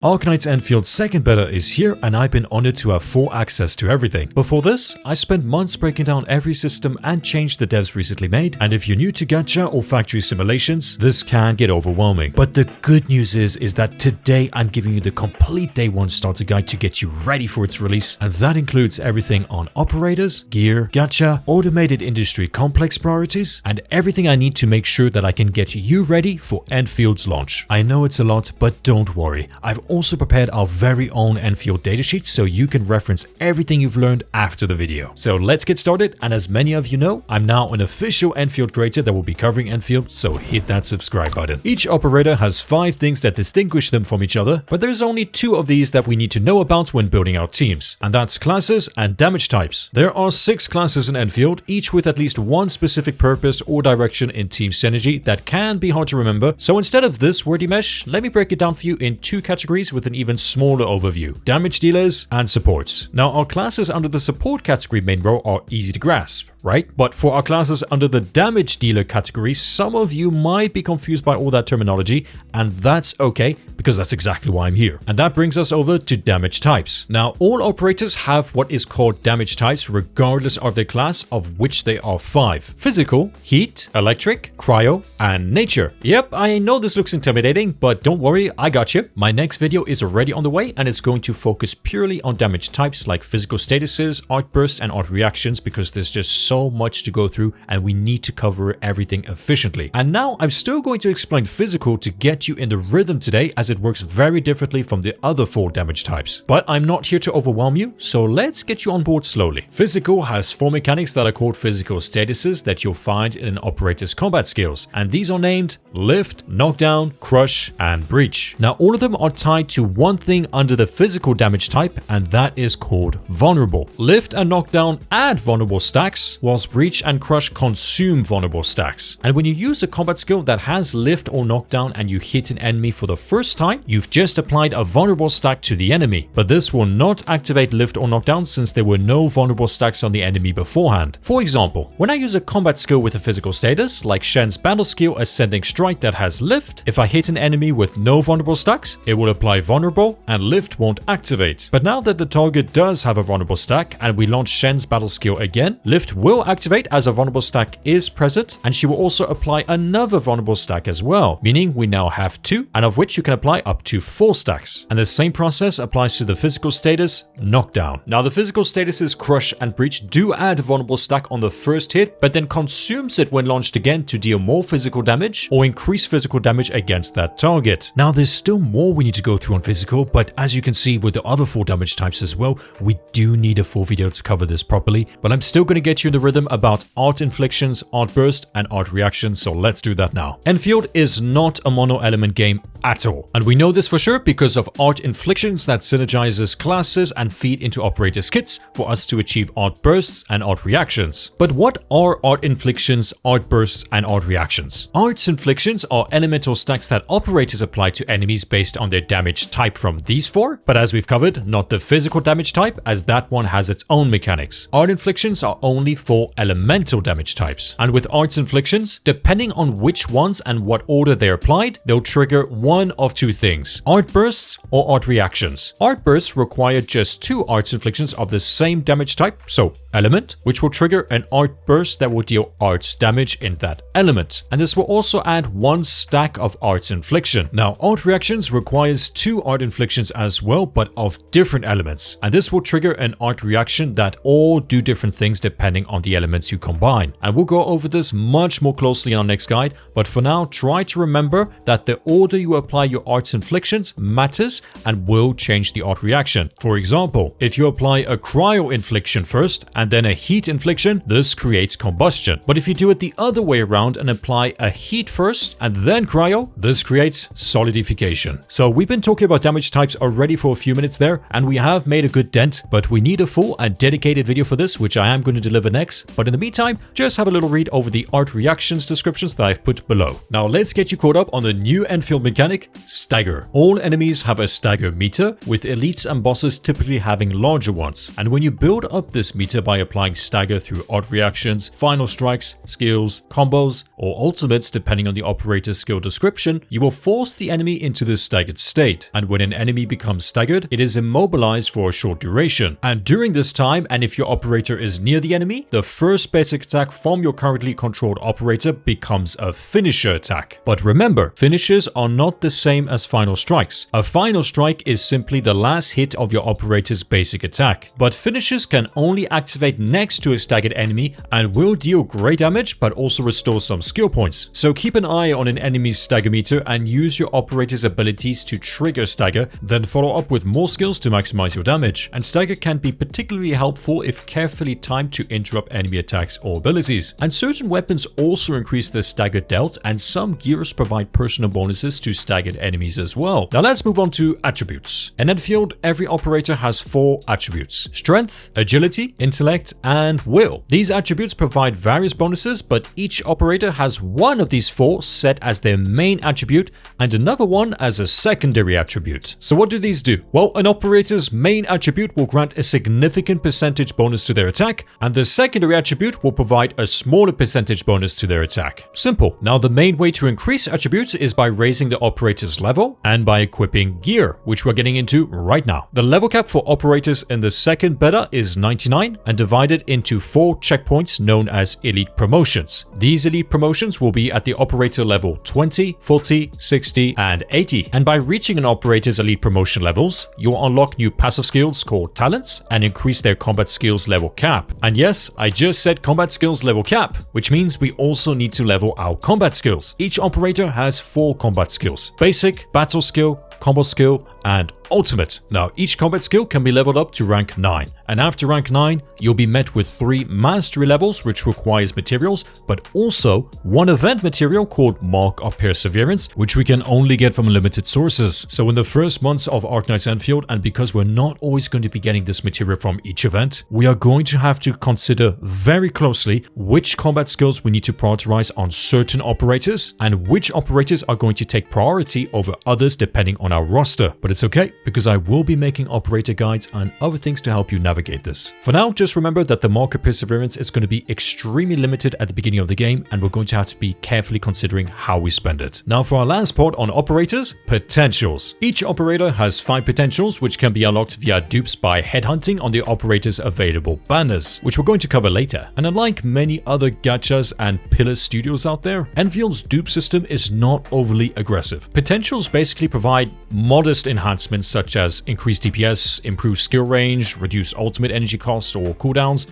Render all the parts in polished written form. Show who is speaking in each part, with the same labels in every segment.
Speaker 1: Arknights Enfield's second beta is here, and I've been honored to have full access to everything. Before this, I spent months breaking down every system and change the devs recently made, and if you're new to Gacha or factory simulations, this can get overwhelming. But the good news is that today I'm giving you the complete day one starter guide to get you ready for its release, and that includes everything on operators, gear, Gacha, automated industry complex priorities, and everything I need to make sure that I can get you ready for Enfield's launch. I know it's a lot, but don't worry. I've also prepared our very own Enfield datasheet so you can reference everything you've learned after the video. So let's get started, and as many of you know, I'm now an official Enfield creator that will be covering Enfield, so hit that subscribe button. Each operator has 5 things that distinguish them from each other, but there's only 2 of these that we need to know about when building our teams, and that's classes and damage types. There are 6 classes in Enfield, each with at least one specific purpose or direction in team synergy that can be hard to remember, so instead of this wordy mesh, let me break it down for you in 2 categories with an even smaller overview: damage dealers and supports. Now, our classes under the support category main row are easy to grasp, right? But for our classes under the damage dealer category, some of you might be confused by all that terminology, and that's okay, because that's exactly why I'm here. And that brings us over to damage types. Now, all operators have what is called damage types regardless of their class, of which they are 5: physical, heat, electric, cryo, and nature. Yep, I know this looks intimidating, but don't worry, I got you. My next video is already on the way, and it's going to focus purely on damage types like physical statuses, art bursts, and art reactions, because there's just so much to go through and we need to cover everything efficiently. And now I'm still going to explain physical to get you in the rhythm today, as it works very differently from the other 4 damage types. But I'm not here to overwhelm you, so let's get you on board slowly. Physical has 4 mechanics that are called physical statuses that you'll find in an operator's combat skills, and these are named lift, knockdown, crush, and breach. Now, all of them are tied to one thing under the physical damage type, and that is called vulnerable. Lift and knockdown add vulnerable stacks, whilst breach and crush consume vulnerable stacks. And when you use a combat skill that has lift or knockdown and you hit an enemy for the first time, you've just applied a vulnerable stack to the enemy. But this will not activate lift or knockdown since there were no vulnerable stacks on the enemy beforehand. For example, when I use a combat skill with a physical status, like Shen's battle skill Ascending Strike that has lift, if I hit an enemy with no vulnerable stacks, it will apply vulnerable and lift won't activate. But now that the target does have a vulnerable stack and we launch Shen's battle skill again, lift will activate as a vulnerable stack is present, and she will also apply another vulnerable stack as well, meaning we now have 2, and of which you can apply up to 4 stacks. And the same process applies to the physical status knockdown. Now, the physical statuses crush and breach do add a vulnerable stack on the first hit, but then consumes it when launched again to deal more physical damage or increase physical damage against that target. Now, there's still more we need to go through on physical, but as you can see with the other 4 damage types as well, we do need a full video to cover this properly, but I'm still going to get you in the rhythm about art inflictions, art burst, and art reactions, so let's do that now. Enfield is not a mono element game at all, and we know this for sure because of art inflictions that synergizes classes and feed into operators kits for us to achieve art bursts and art reactions. But what are art inflictions, art bursts, and art reactions? Art inflictions are elemental stacks that operators apply to enemies based on their damage type from these 4, but as we've covered, not the physical damage type, as that one has its own mechanics. Art inflictions are only for elemental damage types, and with arts inflictions, depending on which ones and what order they're applied, they'll trigger one of 2 things: art bursts or art reactions. Art bursts require just 2 arts inflictions of the same damage type, so element, which will trigger an art burst that will deal arts damage in that element, and this will also add 1 stack of arts infliction. Now, art reactions requires 2 art inflictions as well, but of different elements, and this will trigger an art reaction that all do different things depending on the elements you combine. And we'll go over this much more closely in our next guide, but for now, try to remember that the order you apply your arts inflictions matters and will change the art reaction. For example, if you apply a cryo infliction first and then a heat infliction, this creates combustion. But if you do it the other way around and apply a heat first and then cryo, this creates solidification. So we've been talking about damage types already for a few minutes there, and we have made a good dent, but we need a full and dedicated video for this, which I am going to deliver next. But in the meantime, just have a little read over the art reactions descriptions that I've put below. Now let's get you caught up on the new Enfield mechanic, Stagger. All enemies have a stagger meter, with elites and bosses typically having larger ones. And when you build up this meter by by applying stagger through odd reactions, final strikes, skills, combos, or ultimates depending on the operator's skill description, you will force the enemy into this staggered state. And when an enemy becomes staggered, it is immobilized for a short duration. And during this time, and if your operator is near the enemy, the first basic attack from your currently controlled operator becomes a finisher attack. But remember, finishers are not the same as final strikes. A final strike is simply the last hit of your operator's basic attack. But finishers can only activate next to a staggered enemy and will deal great damage but also restore some skill points. So keep an eye on an enemy's stagger meter and use your operator's abilities to trigger stagger, then follow up with more skills to maximize your damage. And stagger can be particularly helpful if carefully timed to interrupt enemy attacks or abilities. And certain weapons also increase the stagger dealt, and some gears provide personal bonuses to staggered enemies as well. Now let's move on to attributes. In Endfield, every operator has 4 attributes: strength, agility, intellect, and will. These attributes provide various bonuses, but each operator has one of these 4 set as their main attribute and another one as a secondary attribute. So what do these do? Well, an operator's main attribute will grant a significant percentage bonus to their attack, and the secondary attribute will provide a smaller percentage bonus to their attack. Simple. Now the main way to increase attributes is by raising the operator's level and by equipping gear, which we're getting into right now. The level cap for operators in the second beta is 99 and divided into 4 checkpoints known as elite promotions. These elite promotions will be at the operator level 20, 40, 60, and 80. And by reaching an operator's elite promotion levels, you'll unlock new passive skills called talents and increase their combat skills level cap. And yes, I just said combat skills level cap, which means we also need to level our combat skills. Each operator has 4 combat skills: basic, battle skill, combo skill, and ultimate. Now, each combat skill can be leveled up to rank 9, and after rank 9, you'll be met with 3 mastery levels, which requires materials, but also 1 event material called Mark of Perseverance, which we can only get from limited sources. So in the first months of Arknights Endfield, and because we're not always going to be getting this material from each event, we are going to have to consider very closely which combat skills we need to prioritize on certain operators, and which operators are going to take priority over others depending on our roster. But it's okay, because I will be making operator guides and other things to help you navigate this. For now, just remember that the Mark of Perseverance is going to be extremely limited at the beginning of the game, and we're going to have to be carefully considering how we spend it. Now for our last part on operators, potentials. Each operator has 5 potentials, which can be unlocked via dupes by headhunting on the operator's available banners, which we're going to cover later. And unlike many other gachas and pillar studios out there, Enfield's dupe system is not overly aggressive. Potentials basically provide modest enhancements such as increased DPS, improved skill range, reduced ultimate energy cost or cooldowns,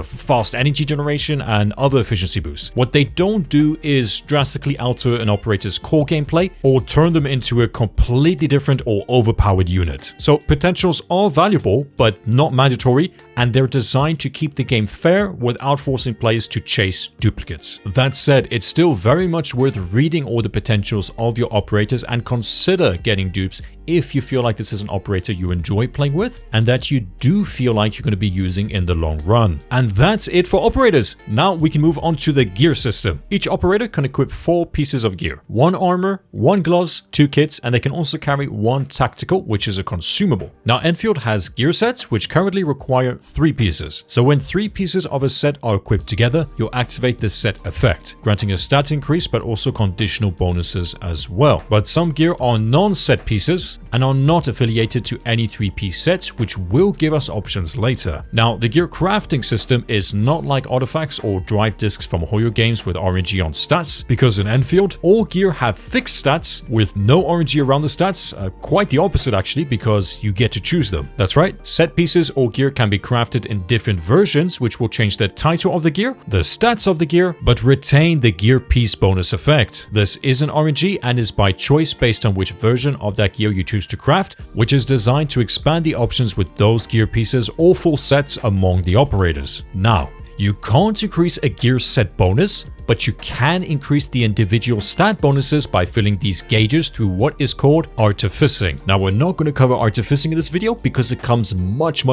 Speaker 1: fast energy generation, and other efficiency boosts. What they don't do is drastically alter an operator's core gameplay or turn them into a completely different or overpowered unit. So potentials are valuable but not mandatory, and they're designed to keep the game fair without forcing players to chase duplicates. That said, it's still very much worth reading all the potentials of your operators and consider getting dupes if you feel like this is an operator you enjoy playing with and that you do feel like you're going to be using in the long run. And that's it for operators. Now we can move on to the gear system. Each operator can equip 4 pieces of gear: 1 armor, 1 gloves, 2 kits, and they can also carry 1 tactical, which is a consumable. Now Endfield has gear sets which currently require 3 pieces. So when 3 pieces of a set are equipped together, you'll activate the set effect, granting a stat increase but also conditional bonuses as well. But some gear are non-set pieces and are not affiliated to any 3-piece sets, which will give us options later. Now, the gear crafting system is not like artifacts or drive discs from Hoyo games with RNG on stats, because in Endfield, all gear have fixed stats with no RNG around the stats, quite the opposite actually, because you get to choose them. That's right, set pieces or gear can be crafted in different versions, which will change the title of the gear, the stats of the gear, but retain the gear piece bonus effect. This isn't RNG and is by choice based on which version of that gear you choose to craft, which is designed to expand the options with those gear pieces or full sets among the operators. Now, you can't increase a gear set bonus but you can increase the individual stat bonuses by filling these gauges through what is called Artificing. Now, we're not going to cover Artificing in this video because it comes much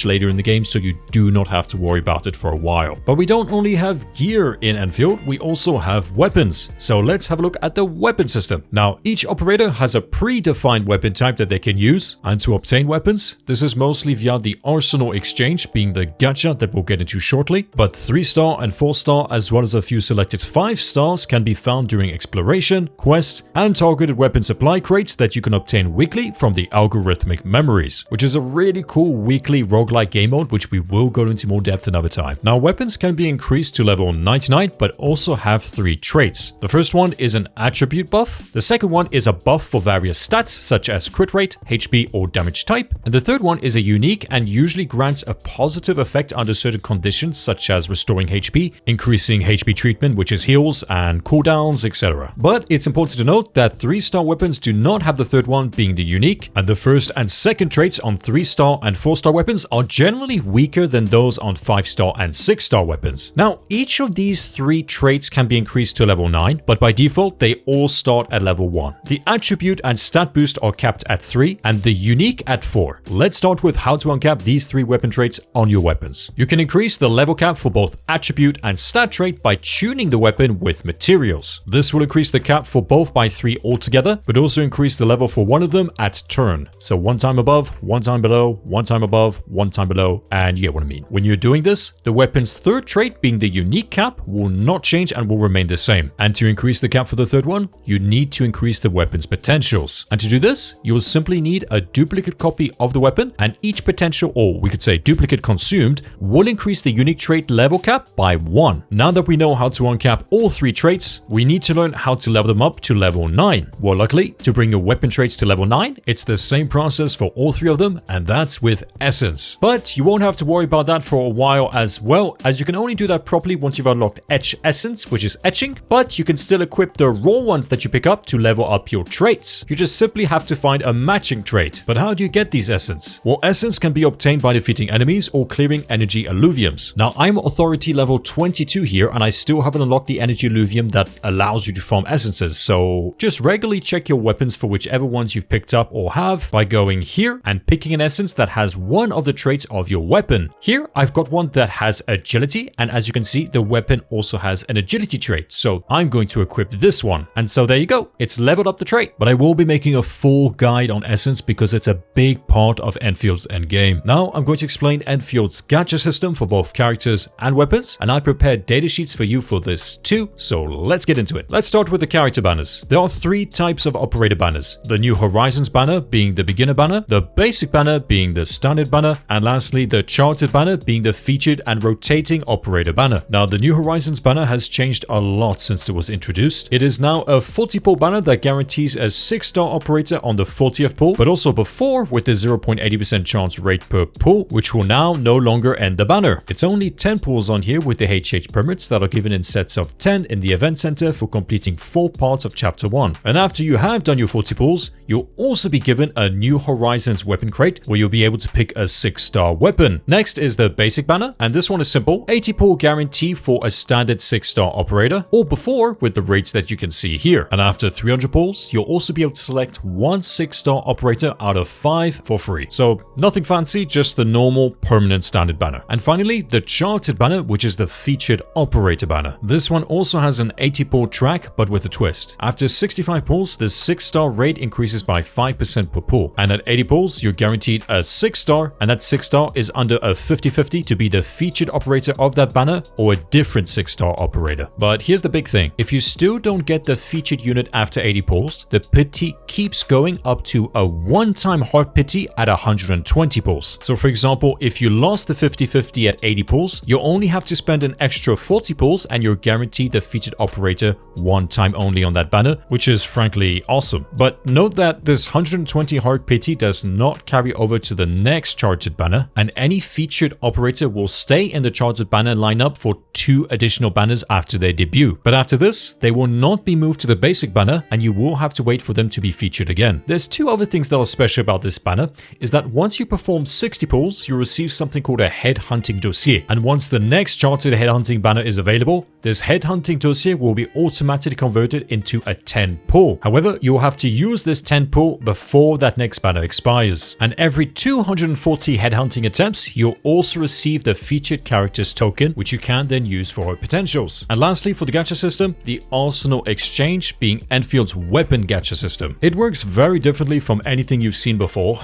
Speaker 1: later in the game, so you do not have to worry about it for a while. But we don't only have gear in Endfield, we also have weapons. So let's have a look at the weapon system. Now, each operator has a predefined weapon type that they can use, and to obtain weapons, this is mostly via the arsenal exchange, being the gacha that we'll get into shortly. But 3-star and 4-star, as well as a few selected 5-stars, can be found during exploration, quests, and targeted weapon supply crates that you can obtain weekly from the algorithmic memories, which is a really cool weekly roguelike game mode, which we will go into more depth another time. Now, weapons can be increased to level 99, but also have 3 traits. The first one is an attribute buff. The second one is a buff for various stats, such as crit rate, HP, or damage type. And the third one is a unique and usually grants a positive effect under certain conditions, such as restoring HP, increasing HP treatment, which is heals and cooldowns, etc. But it's important to note that 3-star weapons do not have the third one, being the unique, and the first and second traits on 3-star and 4-star weapons are generally weaker than those on 5-star and 6-star weapons. Now, each of these 3 traits can be increased to level 9, but by default, they all start at level 1. The attribute and stat boost are capped at 3, and the unique at 4. Let's start with how to uncap these 3 weapon traits on your weapons. You can increase the level cap for both attribute and stat trait by tuning the weapon with materials. This will increase the cap for both by 3 altogether, but also increase the level for one of them at turn. So 1 time above, 1 time below, 1 time above, 1 time below, and you get what I mean. When you're doing this, the weapon's third trait, being the unique cap, will not change and will remain the same. And to increase the cap for the third one, you need to increase the weapon's potentials. And to do this, you will simply need a duplicate copy of the weapon, and each potential, or we could say duplicate consumed, will increase the unique trait level cap by 1. Now that we know how to uncap all 3 traits, we need to learn how to level them up to level 9. Well, luckily, to bring your weapon traits to level 9, it's the same process for all 3 of them, and that's with Essence. But you won't have to worry about that for a while, as well, as you can only do that properly once you've unlocked Etch Essence, which is Etching, but you can still equip the raw ones that you pick up to level up your traits. You just simply have to find a matching trait. But how do you get these Essence? Well, Essence can be obtained by defeating enemies or clearing energy alluviums. Now, I'm authority level 22 here, and I still haven't unlocked the energy alluvium that allows you to farm essences, so just regularly check your weapons for whichever ones you've picked up or have by going here and picking an essence that has one of the traits of your weapon. Here, I've got one that has agility, and as you can see, the weapon also has an agility trait, so I'm going to equip this one. And so there you go, it's leveled up the trait. But I will be making a full guide on essence because it's a big part of Enfield's endgame. Now, I'm going to explain Enfield's gacha system for both characters and weapons, and I prepared datasheets for you for this too, so let's get into it. Let's start with the character banners. There are 3 types of operator banners. The New Horizons banner being the beginner banner, the basic banner being the standard banner, and lastly the charted banner being the featured and rotating operator banner. Now, the New Horizons banner has changed a lot since it was introduced. It is now a 40 pull banner that guarantees a 6-star operator on the 40th pull, but also before with the 0.80% chance rate per pull, which will now no longer end the banner. It's only 10 pulls on here with the HH permits that are given in sets of 10 in the event center for completing 4 parts of chapter 1. And after you have done your 40 pulls, you'll also be given a New Horizons weapon crate where you'll be able to pick a 6-star weapon. Next is the basic banner, and this one is simple. 80 pull guarantee for a standard 6-star operator, or before with the rates that you can see here. And after 300 pulls, you'll also be able to select 1 6-star operator out of 5 for free. So nothing fancy, just the normal permanent standard banner. And finally, the charted banner, which is the featured operator banner. This one also has an 80 pull track, but with a twist. After 65 pulls, the 6-star rate increases by 5% per pull. And at 80 pulls, you're guaranteed a 6-star, and that 6-star is under a 50-50 to be the featured operator of that banner or a different 6-star operator. But here's the big thing. If you still don't get the featured unit after 80 pulls, the pity keeps going up to a one-time hard pity at 120 pulls. So for example, if you lost the 50-50 at 80 pulls, you only have to spend an extra 40 pulls and you're guaranteed the featured operator one time only on that banner, which is frankly awesome. But note that that this 120 heart pity does not carry over to the next charted banner, and any featured operator will stay in the charted banner lineup for 2 additional banners after their debut. But after this, they will not be moved to the basic banner, and you will have to wait for them to be featured again. There's 2 other things that are special about this banner, is that once you perform 60 pulls, you receive something called a headhunting dossier. And once the next charted headhunting banner is available, this headhunting dossier will be automatically converted into a 10 pull. However, you'll have to use this 10 pull before that next banner expires. And every 240 headhunting attempts, you'll also receive the featured characters token, which you can then use for potentials. And lastly, for the gacha system, the Arsenal Exchange being Enfield's weapon gacha system. It works very differently from anything you've seen before.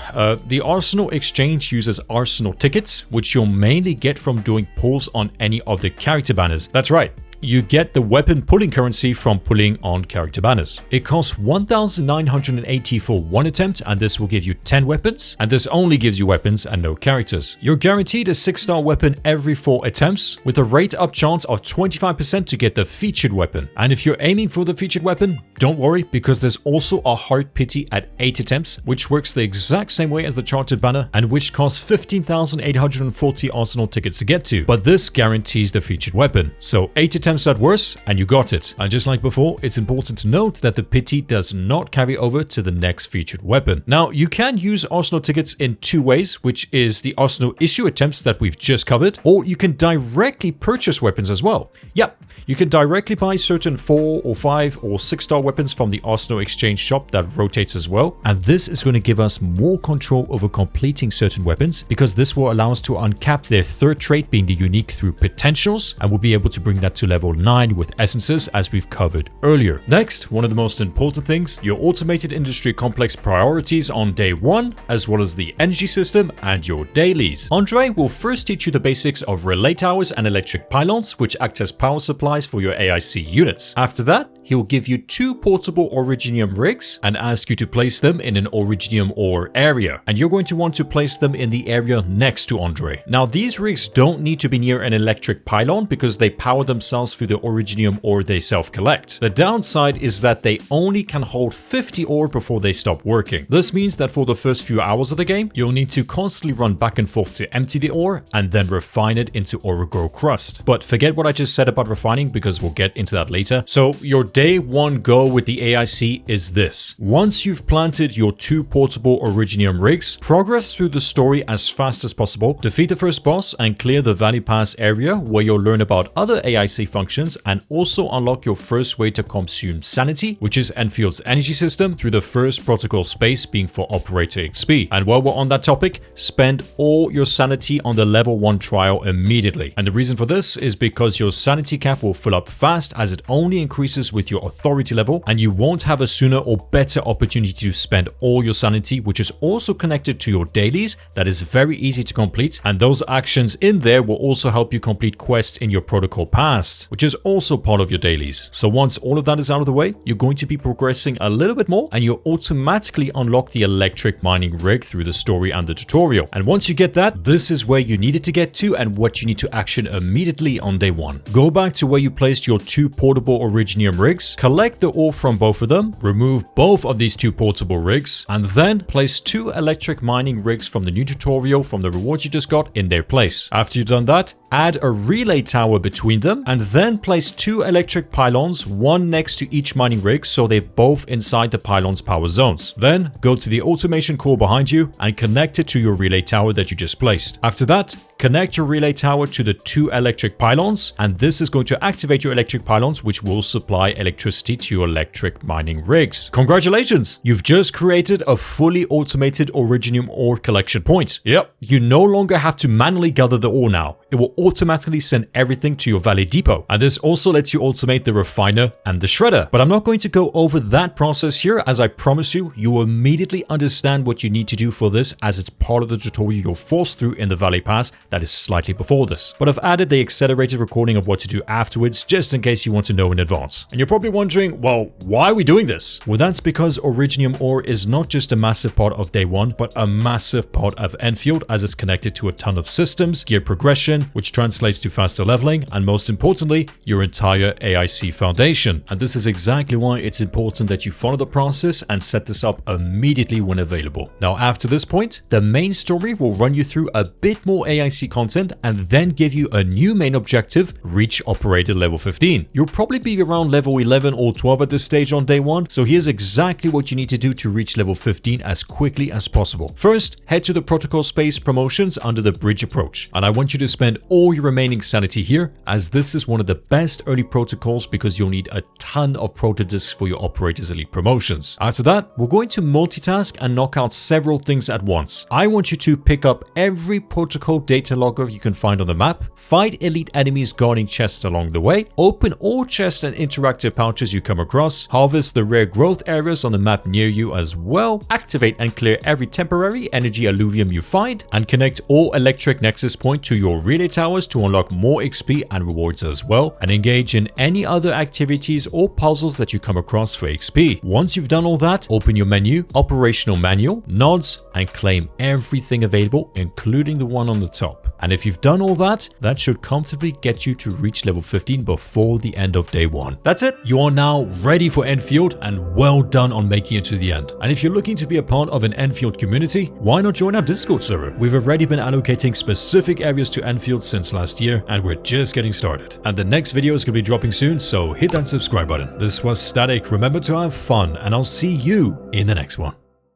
Speaker 1: The Arsenal Exchange uses Arsenal tickets, which you'll mainly get from doing pulls on any of the character banners. That's right. You get the weapon pulling currency from pulling on character banners. It costs 1,980 for 1 attempt, and this will give you 10 weapons, and this only gives you weapons and no characters. You're guaranteed a 6-star weapon every 4 attempts, with a rate up chance of 25% to get the featured weapon. And if you're aiming for the featured weapon, don't worry, because there's also a heart pity at 8 attempts, which works the exact same way as the charted banner, and which costs 15,840 Arsenal tickets to get to. But this guarantees the featured weapon. So 8 attempts at worst, and you got it. And just like before, it's important to note that the pity does not carry over to the next featured weapon. Now, you can use Arsenal tickets in 2 ways, which is the Arsenal issue attempts that we've just covered, or you can directly purchase weapons as well. Yep, you can directly buy certain 4 or 5 or 6-star weapons from the Arsenal Exchange shop that rotates as well. And this is going to give us more control over completing certain weapons, because this will allow us to uncap their 3rd trait being the unique through potentials, and we'll be able to bring that to level 9 with essences, as we've covered earlier. Next, one of the most important things, your automated industry complex priorities on day 1, as well as the energy system and your dailies. Andre will first teach you the basics of relay towers and electric pylons, which act as power supplies for your AIC units. After that, he'll give you 2 portable originium rigs and ask you to place them in an originium ore area. And you're going to want to place them in the area next to Andre. Now, these rigs don't need to be near an electric pylon because they power themselves through the originium ore they self-collect. The downside is that they only can hold 50 ore before they stop working. This means that for the first few hours of the game, you'll need to constantly run back and forth to empty the ore and then refine it into ore grow crust. But forget what I just said about refining, because we'll get into that later. So your day 1 go with the AIC is this. Once you've planted your 2 portable originium rigs, progress through the story as fast as possible, defeat the first boss and clear the Valley Pass area, where you'll learn about other AIC functions and also unlock your first way to consume sanity, which is Enfield's energy system, through the first protocol space being for operator XP. And while we're on that topic, spend all your sanity on the level 1 trial immediately. And the reason for this is because your sanity cap will fill up fast, as it only increases with your authority level, and you won't have a sooner or better opportunity to spend all your sanity, which is also connected to your dailies. That is very easy to complete, and those actions in there will also help you complete quests in your protocol past, which is also part of your dailies. So once all of that is out of the way, you're going to be progressing a little bit more, and you'll automatically unlock the electric mining rig through the story and the tutorial. And once you get that, this is where you needed to get to and what you need to action immediately on day 1. Go back to where you placed your 2 portable originium rigs, collect the ore from both of them, remove both of these 2 portable rigs, and then place 2 electric mining rigs from the new tutorial from the rewards you just got in their place. After you've done that, add a relay tower between them, and then place 2 electric pylons, one next to each mining rig, so they're both inside the pylon's power zones. Then go to the automation core behind you and connect it to your relay tower that you just placed. After that, connect your relay tower to the 2 electric pylons, and this is going to activate your electric pylons, which will supply electricity to your electric mining rigs. Congratulations! You've just created a fully automated originium ore collection point. Yep, you no longer have to manually gather the ore now. It will automatically send everything to your Valley Depot. And this also lets you automate the refiner and the shredder. But I'm not going to go over that process here, as I promise you, you will immediately understand what you need to do for this, as it's part of the tutorial you'll force through in the Valley Pass that is slightly before this. But I've added the accelerated recording of what to do afterwards, just in case you want to know in advance. And you're probably wondering, well, why are we doing this? Well, that's because Originium ore is not just a massive part of day one, but a massive part of Endfield, as it's connected to a ton of systems, gear progression, which translates to faster leveling, and most importantly, your entire AIC foundation. And this is exactly why it's important that you follow the process and set this up immediately when available. Now, after this point, the main story will run you through a bit more AIC content and then give you a new main objective: reach operator level 15. You'll probably be around level 11 or 12 at this stage on day one, so here's exactly what you need to do to reach level 15 as quickly as possible. First, head to the protocol space promotions under the bridge approach, and I want you to spend all your remaining sanity here, as this is one of the best early protocols because you'll need a ton of proto discs for your operators elite promotions. After that, we're going to multitask and knock out several things at once. I want you to pick up every protocol data logger you can find on the map, fight elite enemies guarding chests along the way, open all chests and interactive pouches you come across, harvest the rare growth areas on the map near you as well, activate and clear every temporary energy alluvium you find, and connect all electric nexus point to your relay towers to unlock more XP and rewards as well, and engage in any other activities or puzzles that you come across for XP. Once you've done all that, open your menu, operational manual, nods, and claim everything available, including the one on the top. And if you've done all that, that should comfortably get you to reach level 15 before the end of day one. That's it. You are now ready for Endfield, and well done on making it to the end. And if you're looking to be a part of an Endfield community, why not join our Discord server? We've already been allocating specific areas to Endfield since last year, and we're just getting started. And the next video is going to be dropping soon, so hit that subscribe button. This was Static. Remember to have fun, and I'll see you in the next one.